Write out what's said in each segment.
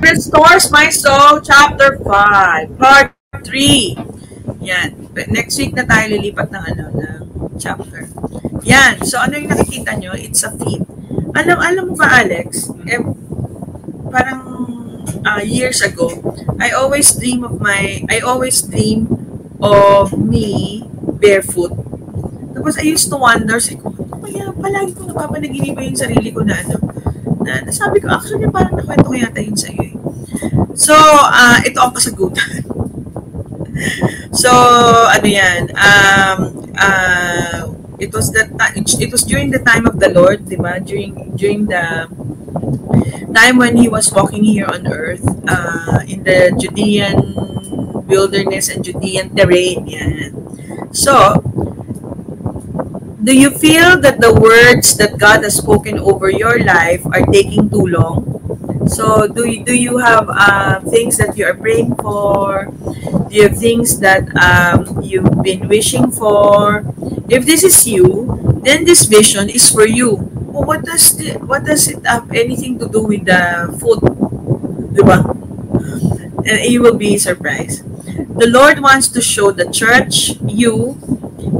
Restores My Soul, Chapter 5, Part 3. Yan. Next week na tayo lilipat ng chapter. Yan. So, ano yung nakikita nyo? It's a feat. Alam mo ba, Alex? Parang years ago, I always dream of me barefoot. Tapos, I used to wonder, kaya palagi ko napapanaginipan yung sarili ko na nasabi ko, actually, parang nakwento ko yata yun sa'yo eh. So, ito ang kasagutan. So, yan? It was during the time of the Lord, diba? During the time when He was walking here on earth, in the Judean wilderness and Judean terrain. Yan. So, do you feel that the words that God has spoken over your life are taking too long? So, do you have things that you are praying for? Do you have things that you've been wishing for? If this is you, then this vision is for you. Well, what does it have anything to do with the food? Diba? And you will be surprised. The Lord wants to show the church, you,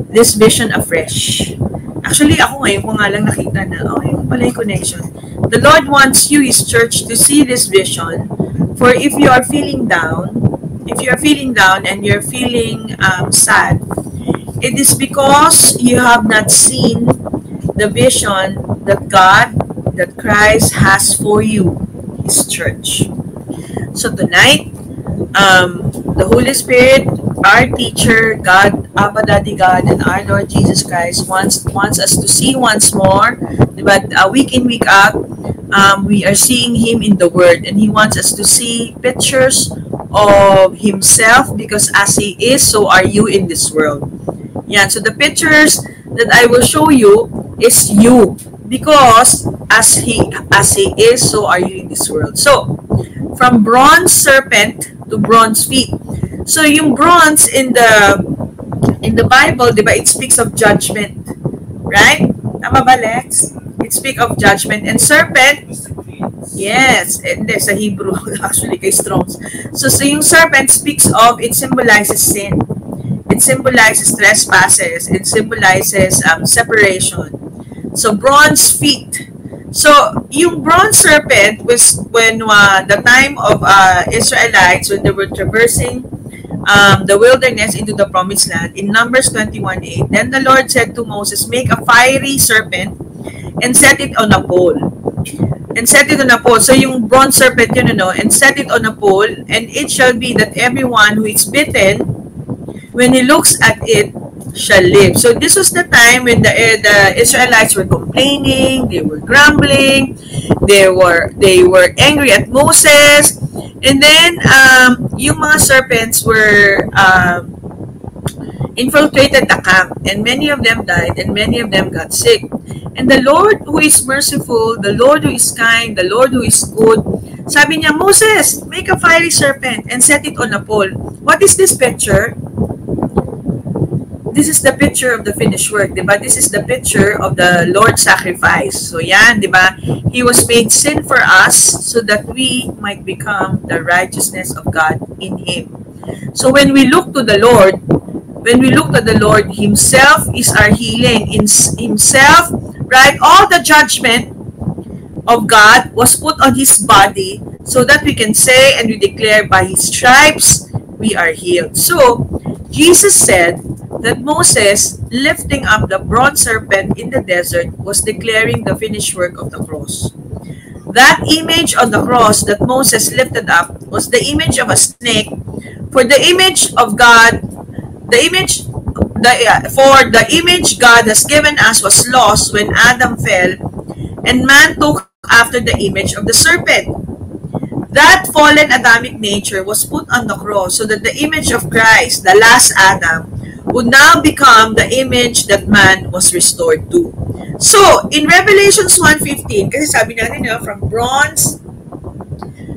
this vision afresh. Actually, ako ngayon ko nga lang nakita na, yung pala yung connection. The Lord wants you, His church, to see this vision. For if you are feeling down, and you're feeling sad, it is because you have not seen the vision that Christ has for you, His church. So tonight, the Holy Spirit, our teacher, God, Abba Daddy God, and our Lord Jesus Christ wants us to see once more. But week in, week out, we are seeing Him in the Word, and He wants us to see pictures of Himself, because as He is, so are you in this world. Yeah, so the pictures that I will show you is you, because as He is, so are you in this world. So, from bronze serpent to bronze feet. So yung bronze in the Bible, diba, it speaks of judgment, right? Tama ba, Lex? It speaks of judgment. And serpent, yes, and sa Hebrew, actually, kay Strong's. So yung serpent speaks of, it symbolizes sin. It symbolizes trespasses. It symbolizes separation. So bronze feet. So, yung bronze serpent was when the time of Israelites, when they were traversing the wilderness into the promised land, in Numbers 21:8, then the Lord said to Moses, make a fiery serpent and set it on a pole. And set it on a pole. So, yung bronze serpent, and set it on a pole, and it shall be that everyone who is bitten, when he looks at it, shall live. So this was the time when the Israelites were complaining, they were grumbling, they were angry at Moses, and then yung mga serpents were infiltrated the camp, and many of them died, and many of them got sick. And the Lord who is merciful, the Lord who is kind, the Lord who is good, sabi niya, Moses, make a fiery serpent and set it on a pole. What is this picture? This is the picture of the finished work, diba? This is the picture of the Lord's sacrifice. So yan, diba? He was made sin for us so that we might become the righteousness of God in Him. So when we look to the Lord, Himself is our healing. In Himself, right? All the judgment of God was put on His body so that we can say and we declare, by His stripes we are healed. So Jesus said that Moses, lifting up the bronze serpent in the desert, was declaring the finished work of the cross. That image on the cross that Moses lifted up was the image of a snake. For the image of God, the image God has given us was lost when Adam fell, and man took after the image of the serpent. That fallen Adamic nature was put on the cross so that the image of Christ, the last Adam, would now become the image that man was restored to. So, in Revelations 1:15, kasi sabi natin from bronze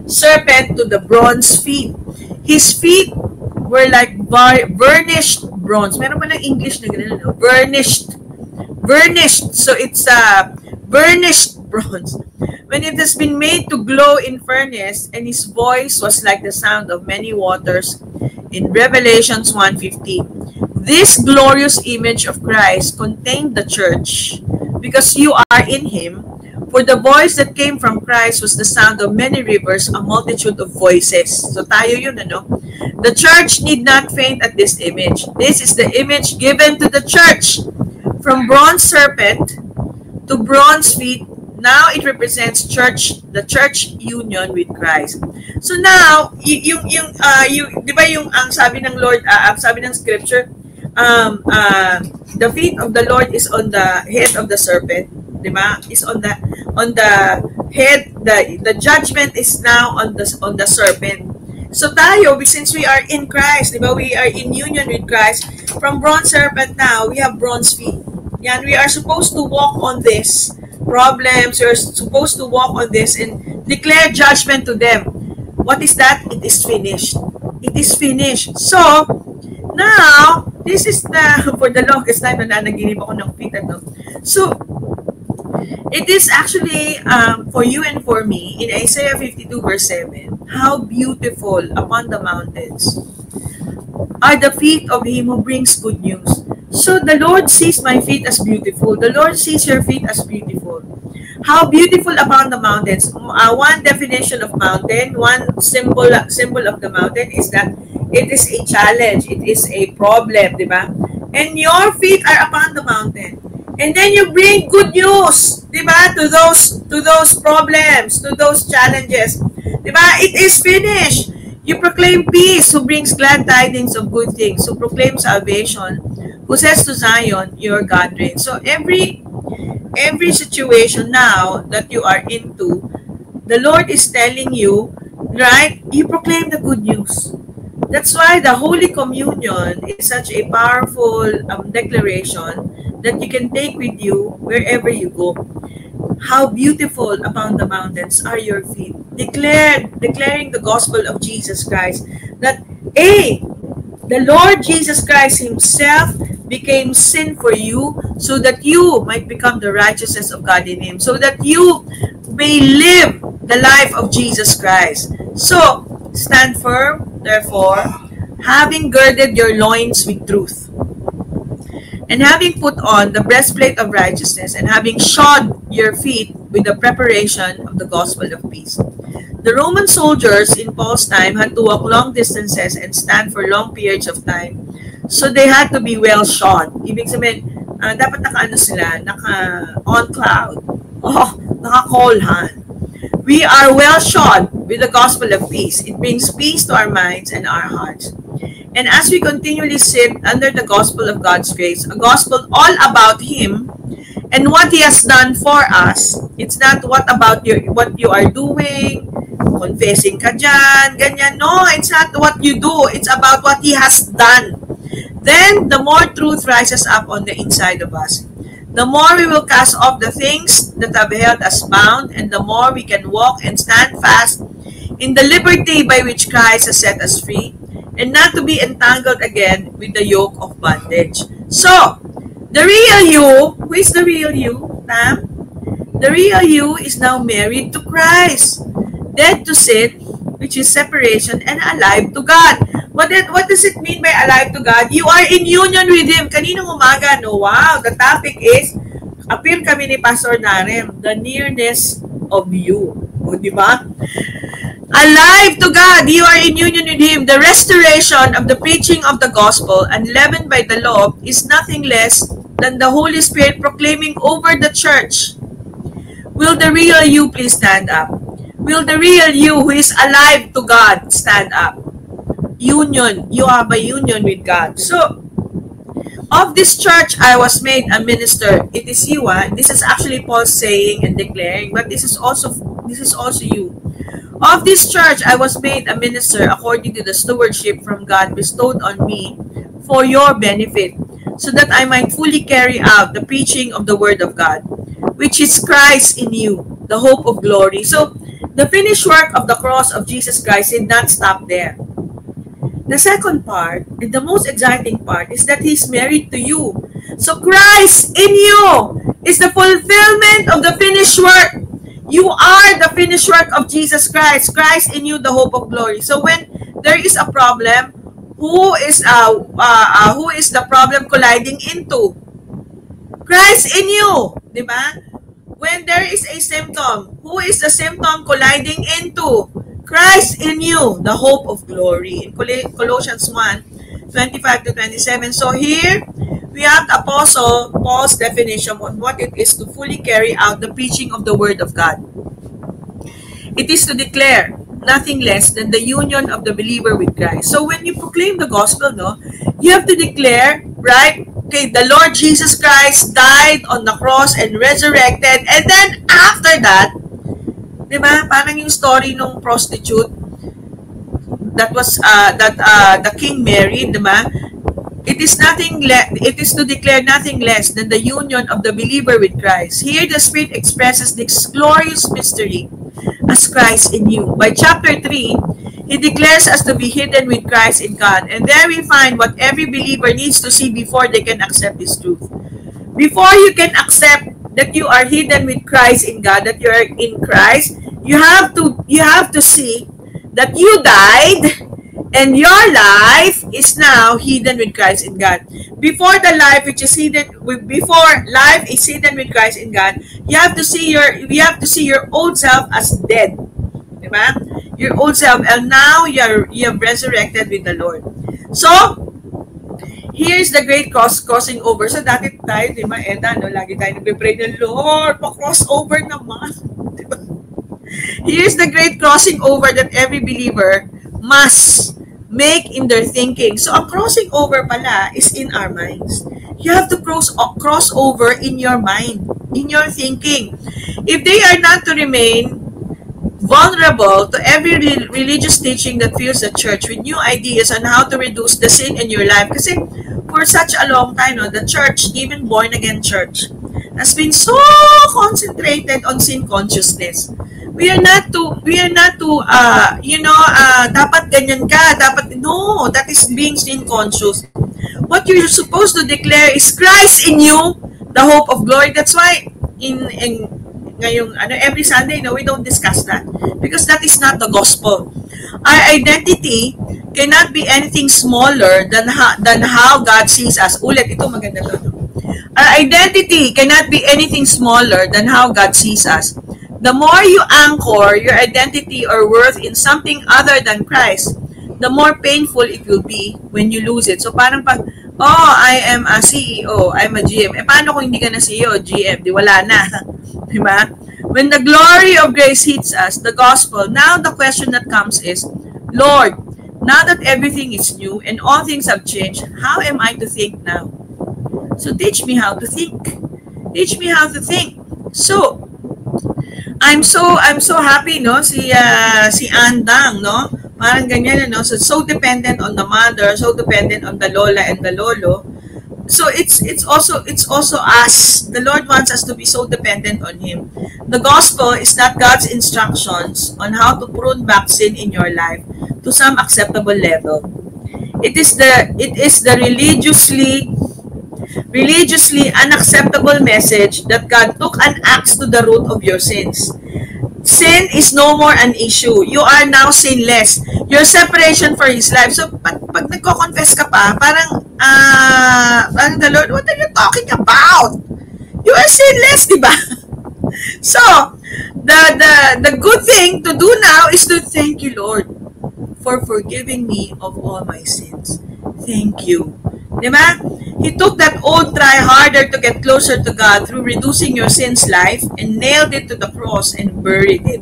serpent to the bronze feet. His feet were like burnished bronze. Meron pa ng English na ganun, Burnished. So, it's burnished bronze. when it has been made to glow in furnace, and his voice was like the sound of many waters in Revelations 1:15. This glorious image of Christ contained the church because you are in him. For the voice that came from Christ was the sound of many rivers, a multitude of voices. So tayo yun, ano? The church need not faint at this image. This is the image given to the church. From bronze serpent to bronze feet, now it represents the church union with Christ. So now, di ba yung ang sabi ng Lord, sabi ng scripture, the feet of the Lord is on the head of the serpent. Diba? Is on the head. The judgment is now on the serpent. So tayo, since we are in Christ, diba? We are in union with Christ. From bronze serpent now, we have bronze feet. Yan, we are supposed to walk on this problems. We are supposed to walk on this and declare judgment to them. What is that? It is finished. It is finished. So now, this is for the longest time na nanaginip ako ng feet. So it is actually for you and for me in Isaiah 52 verse 7. How beautiful upon the mountains are the feet of him who brings good news. So the Lord sees my feet as beautiful. The Lord sees your feet as beautiful. How beautiful upon the mountains. One definition of mountain, one symbol of the mountain is that it is a challenge. It is a problem, diba? And your feet are upon the mountain. And then you bring good news, diba, to those problems, to those challenges. Diba? It is finished. You proclaim peace, who brings glad tidings of good things, who proclaim salvation, who says to Zion, your God reigns. So every situation now that you are into, the Lord is telling you, right? You proclaim the good news. That's why the Holy Communion is such a powerful declaration that you can take with you wherever you go. How beautiful upon the mountains are your feet. Declaring the gospel of Jesus Christ. That, the Lord Jesus Christ himself became sin for you so that you might become the righteousness of God in him. So that you may live the life of Jesus Christ. So, stand firm, therefore, having girded your loins with truth, and having put on the breastplate of righteousness, and having shod your feet with the preparation of the gospel of peace. The Roman soldiers in Paul's time had to walk long distances and stand for long periods of time. So they had to be well shod. Ibig sabihin, dapat on cloud. Naka-colhan. We are well shod with the gospel of peace. It brings peace to our minds and our hearts. And as we continually sit under the gospel of God's grace, a gospel all about him and what he has done for us, it's not what you are doing, confessing ka dyan, ganyan. No, it's not what you do. It's about what he has done. Then, the more truth rises up on the inside of us. The more we will cast off the things that have held us bound, and the more we can walk and stand fast in the liberty by which Christ has set us free, and not to be entangled again with the yoke of bondage. So, the real you, who is the real you, Pam? The real you is now married to Christ, dead to sin, which is separation, and alive to God. What does it mean by alive to God? You are in union with Him. Kaninang umaga, no? Wow, the topic is, appear kami ni Pastor Narem, the nearness of you. O, di ba? Alive to God, you are in union with Him. The restoration of the preaching of the gospel, unleavened by the law, is nothing less than the Holy Spirit proclaiming over the church. Will the real you please stand up? Will the real you who is alive to God stand up? Union. You have a union with God. So, of this church I was made a minister. It is you. This is actually Paul saying and declaring, but this is also you. Of this church I was made a minister according to the stewardship from God bestowed on me for your benefit, so that I might fully carry out the preaching of the word of God, which is Christ in you, the hope of glory. So, the finished work of the cross of Jesus Christ did not stop there. The second part, and the most exciting part, is that He's married to you. So Christ in you is the fulfillment of the finished work. You are the finished work of Jesus Christ. Christ in you, the hope of glory. So when there is a problem, who is the problem colliding into? Christ in you, di ba? When there is a symptom, who is the symptom colliding into? Christ in you, the hope of glory. In Colossians 1:25-27. So here, we have the Apostle Paul's definition on what it is to fully carry out the preaching of the Word of God. It is to declare nothing less than the union of the believer with Christ. So when you proclaim the gospel, you have to declare, right? Okay, the Lord Jesus Christ died on the cross and resurrected. And then after that, di ba, parang yung story ng prostitute that was the King Mary, di ba? It is to declare nothing less than the union of the believer with Christ. Here the Spirit expresses this glorious mystery as Christ in you. By chapter 3, He declares us to be hidden with Christ in God. And there we find what every believer needs to see before they can accept this truth. Before you can accept that you are hidden with Christ in God, that you are in Christ, you have to see that you died and your life is now hidden with Christ in God. Before life is hidden with Christ in God, you have to see your old self as dead. Diba? Your old self, and now you have resurrected with the Lord. So here's the great crossing over. So dati tayo, diba, Eda, lagi tayo nagpe-pray ng Lord, pa-cross over naman. Diba? Here's the great crossing over that every believer must make in their thinking. So, a crossing over pala is in our minds. You have to cross over in your mind, in your thinking. If they are not to remain vulnerable to every religious teaching that fills the church with new ideas on how to reduce the sin in your life. Kasi for such a long time, the church, even born-again church, has been so concentrated on sin consciousness. We are not to dapat ganyan ka, no, that is being sin conscious. What you're supposed to declare is Christ in you, the hope of glory. That's why ngayong every Sunday, we don't discuss that because that is not the gospel. Our identity cannot be anything smaller than how God sees us. Ulit, ito maganda to. Our identity cannot be anything smaller than how God sees us. The more you anchor your identity or worth in something other than Christ, the more painful it will be when you lose it. So parang pag, I am a CEO, I'm a GM. Paano kung hindi ka na CEO, GM? Di wala na. Diba? When the glory of grace hits us, the gospel, now the question that comes is, Lord, now that everything is new and all things have changed, how am I to think now? So teach me how to think. Teach me how to think. So, I'm so happy, si Andang, parang ganyan, so dependent on the mother, so dependent on the lola and the lolo. So it's also us. The Lord wants us to be so dependent on Him. The gospel is not God's instructions on how to prune back sin in your life to some acceptable level. It is the religiously unacceptable message that God took an axe to the root of your sins. Sin is no more an issue. You are now sinless. Your separation for His life. So, pag nagko-confess ka pa, parang the Lord, what are you talking about? You are sinless, di ba? So, the good thing to do now is to thank you, Lord, for forgiving me of all my sins. Thank you. Diba? He took that old try harder to get closer to God through reducing your sin's life and nailed it to the cross and buried it.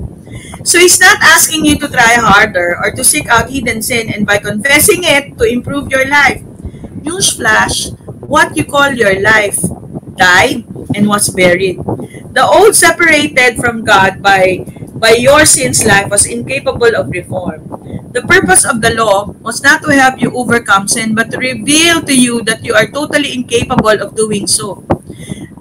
So He's not asking you to try harder or to seek out hidden sin and by confessing it to improve your life. Newsflash, what you call your life died and was buried. The old separated from God by your sin's life was incapable of reform. The purpose of the law was not to help you overcome sin, but to reveal to you that you are totally incapable of doing so.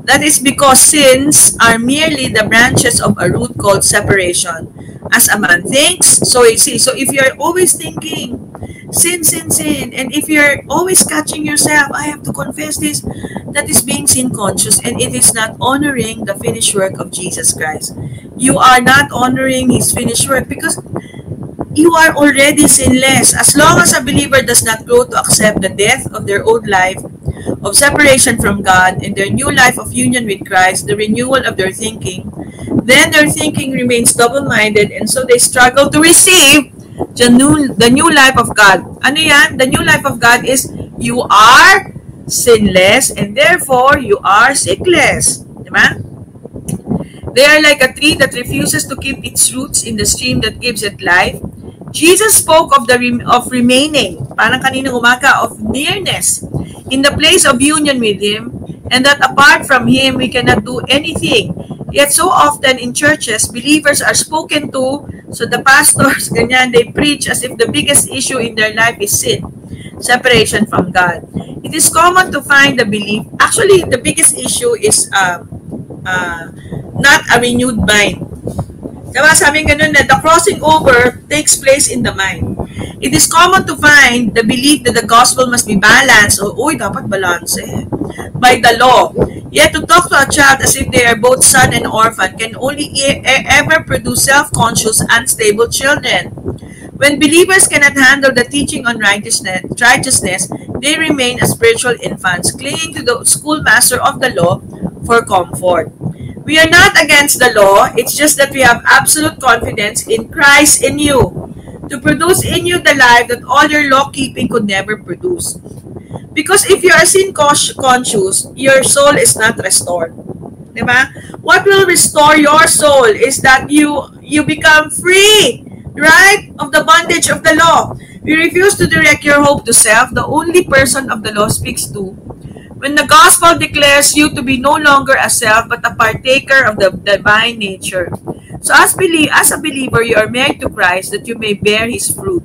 That is because sins are merely the branches of a root called separation. As a man thinks, so is he. So if you're always thinking, sin, and if you're always catching yourself, I have to confess this, that is being sin conscious, and it is not honoring the finished work of Jesus Christ. You are not honoring His finished work because you are already sinless. As long as a believer does not grow to accept the death of their old life of separation from God and their new life of union with Christ, the renewal of their thinking, then their thinking remains double-minded, and so they struggle to receive the new life of God. Ano yan? The new life of God is you are sinless and therefore you are sickless. Diba? They are like a tree that refuses to keep its roots in the stream that gives it life. Jesus spoke of remaining, parang kanina umaga, of nearness in the place of union with Him, and that apart from Him, we cannot do anything. Yet so often in churches, believers are spoken to, so the pastors, ganyan, they preach as if the biggest issue in their life is sin, separation from God. It is common to find the belief, actually the biggest issue is not a renewed mind. Diba, sabi ganun na the crossing over takes place in the mind. It is common to find the belief that the gospel must be balanced, o uy, dapat balance by the law. Yet to talk to a child as if they are both son and orphan can only ever produce self-conscious, unstable children. When believers cannot handle the teaching on righteousness, they remain as spiritual infants, clinging to the schoolmaster of the law for comfort. We are not against the law, it's just that we have absolute confidence in Christ in you, to produce in you the life that all your law-keeping could never produce. Because if you are sin-conscious, your soul is not restored. Diba? What will restore your soul is that you become free, right, of the bondage of the law. You refuse to direct your hope to self, the only person of the law speaks to, when the gospel declares you to be no longer a self but a partaker of the divine nature. So as a believer, you are married to Christ that you may bear His fruit.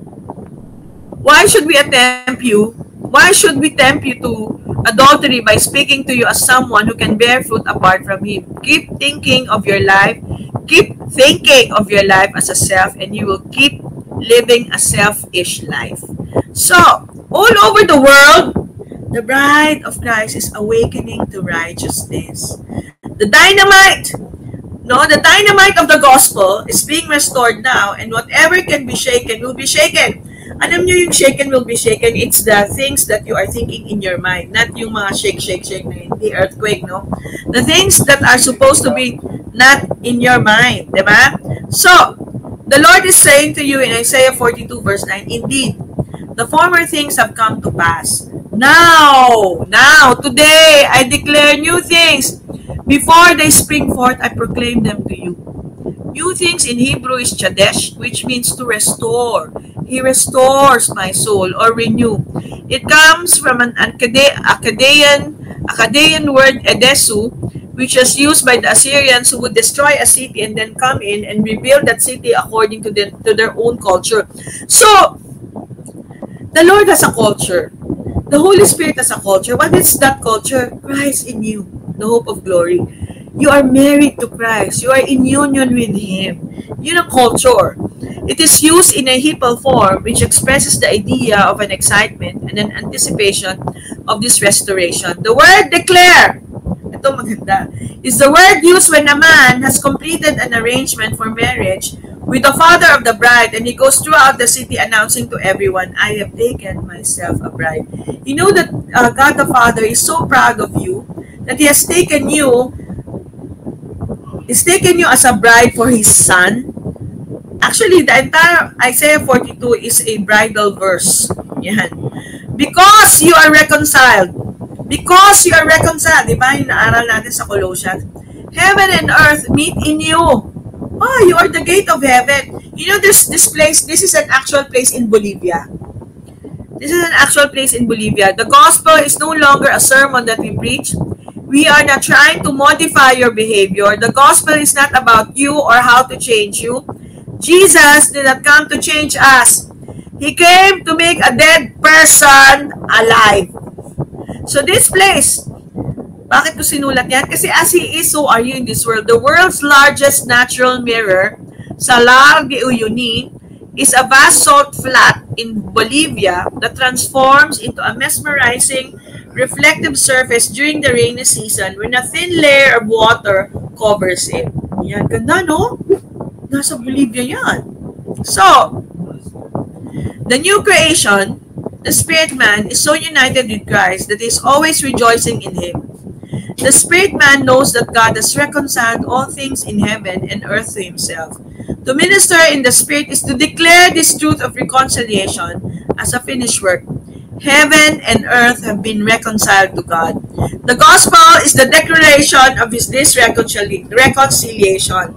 Why should we tempt you? Why should we tempt you to adultery by speaking to you as someone who can bear fruit apart from Him? Keep thinking of your life. Keep thinking of your life as a self, and you will keep living a selfish life. So, all over the world, the bride of Christ is awakening to righteousness. The dynamite of the gospel is being restored now, and whatever can be shaken will be shaken. Alam nyo yung shaken will be shaken, it's the things that you are thinking in your mind, not yung mga shake na hindi earthquake, no? The things that are supposed to be not in your mind, diba? So, the Lord is saying to you in Isaiah 42 verse 9, indeed, the former things have come to pass. Now, today, I declare new things. Before they spring forth, I proclaim them to you. New things in Hebrew is chadesh, which means to restore. He restores my soul, or renew. It comes from an Akkadian word edesu, which was used by the Assyrians who would destroy a city and then come in and rebuild that city according to their own culture. So, the Lord has a culture. The Holy Spirit has a culture. What is that culture? Christ in you, the hope of glory. You are married to Christ. You are in union with Him. Yun ang culture. It is used in a hipal form which expresses the idea of an excitement and an anticipation of this restoration. The word declare, ito maganda, is the word used when a man has completed an arrangement for marriage with the father of the bride, and he goes throughout the city announcing to everyone, I have taken myself a bride. You know that God the Father is so proud of you that He has taken you as a bride for His Son. Actually, the entire Isaiah 42 is a bridal verse. Yan. Because you are reconciled. Because you are reconciled. Diba yung naaral natin sa Colossians? Heaven and earth meet in you. Oh, you are the gate of heaven. You know, this place, this is an actual place in Bolivia. This is an actual place in Bolivia. The gospel is no longer a sermon that we preach. We are not trying to modify your behavior. The gospel is not about you or how to change you. Jesus did not come to change us. He came to make a dead person alive. So this place, bakit ko sinulat yan? Kasi as He is, so are you in this world. The world's largest natural mirror, Salar de Uyuni, is a vast salt flat in Bolivia that transforms into a mesmerizing reflective surface during the rainy season when a thin layer of water covers it. Yan, ganda, no? Nasa Bolivia yan. So, the new creation, the spirit man, is so united with Christ that he is always rejoicing in him. The spirit man knows that God has reconciled all things in heaven and earth to himself. To minister in the spirit is to declare this truth of reconciliation as a finished work. Heaven and earth have been reconciled to God. The gospel is the declaration of this reconciliation.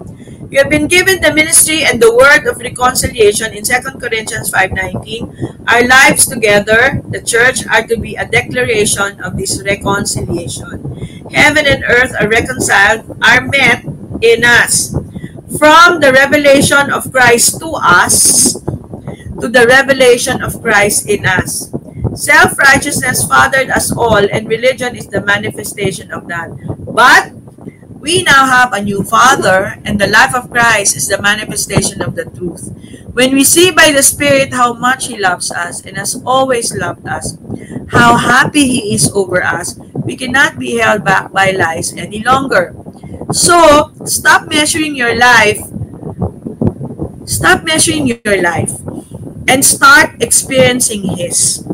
You have been given the ministry and the word of reconciliation in 2 Corinthians 5:19. Our lives together, the church, are to be a declaration of this reconciliation. Heaven and earth are reconciled, are met in us. From the revelation of Christ to us, to the revelation of Christ in us. Self-righteousness fathered us all, and religion is the manifestation of that. But we now have a new Father, and the life of Christ is the manifestation of the truth. When we see by the Spirit how much He loves us and has always loved us, how happy He is over us, we cannot be held back by lies any longer. So, stop measuring your life. Stop measuring your life and start experiencing His.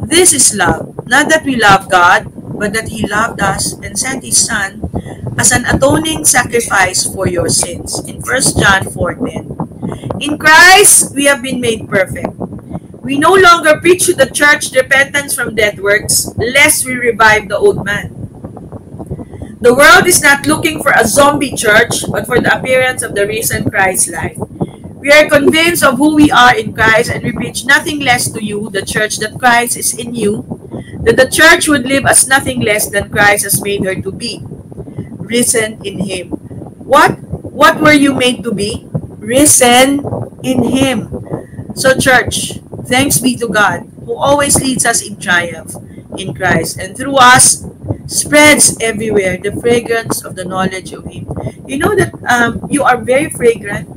This is love. Not that we love God, but that He loved us and sent His Son as an atoning sacrifice for your sins. In 1 John 4:10. In Christ, we have been made perfect. We no longer preach to the church repentance from dead works, lest we revive the old man. The world is not looking for a zombie church, but for the appearance of the risen Christ life. We are convinced of who we are in Christ, and we preach nothing less to you, the church, that Christ is in you, that the church would live as nothing less than Christ has made her to be, risen in Him. What were you made to be? Risen in Him. So church, thanks be to God, who always leads us in triumph in Christ, and through us spreads everywhere the fragrance of the knowledge of Him. You know that you are very fragrant.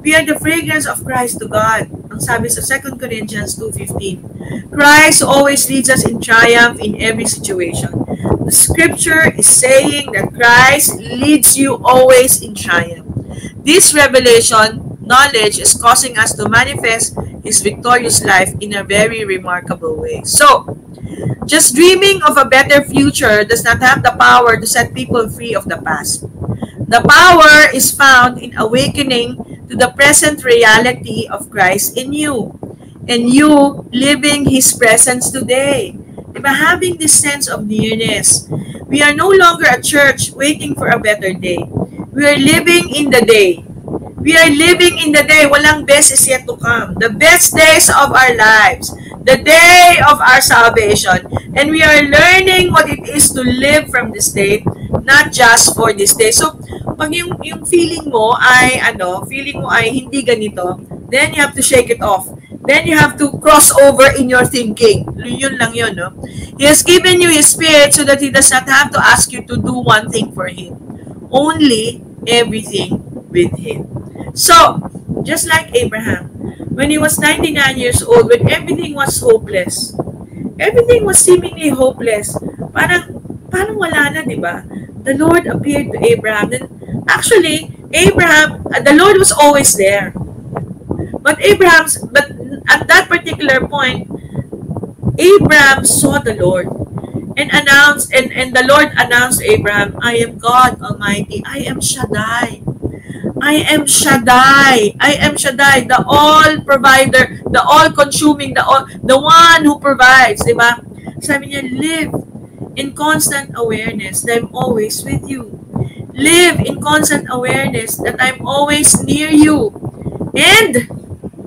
We are the fragrance of Christ to God. Ang sabi sa 2 Corinthians 2:15. Christ always leads us in triumph in every situation. The scripture is saying that Christ leads you always in triumph. This revelation, knowledge, is causing us to manifest His victorious life in a very remarkable way. So, just dreaming of a better future does not have the power to set people free of the past. The power is found in awakening to the present reality of Christ in you, and you living His presence today. Diba? Having this sense of nearness. We are no longer a church waiting for a better day. We are living in the day. We are living in the day. Walang best is yet to come. The best days of our lives. The day of our salvation. And we are learning what it is to live from this day, not just for this day. So, pag yung feeling mo ay hindi ganito, then you have to shake it off. Then you have to cross over in your thinking. Yun lang yun, no? He has given you His Spirit so that He does not have to ask you to do one thing for Him. Only everything with Him. So, just like Abraham, when he was 99 years old, when everything was hopeless, everything was seemingly hopeless, parang wala na, di ba? The Lord appeared to Abraham. And actually, the Lord was always there. But at that particular point, Abraham saw the Lord and announced, and the Lord announced to Abraham, I am God Almighty. I am Shaddai. I am Shaddai. I am Shaddai, the all provider, the all consuming, the one who provides, di ba? Sabi niya, live in constant awareness that I'm always with you. Live in constant awareness that I'm always near you. And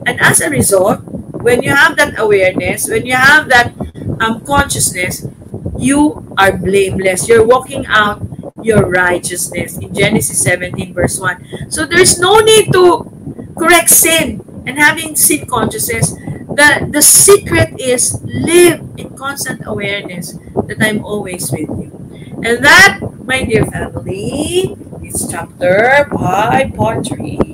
as a result, when you have that awareness, when you have that consciousness, you are blameless. You're walking out your righteousness in Genesis 17 verse 1. So there's no need to correct sin and having sin consciousness. The secret is live in constant awareness that I'm always with you. And that, my dear family, is chapter 5, part 3.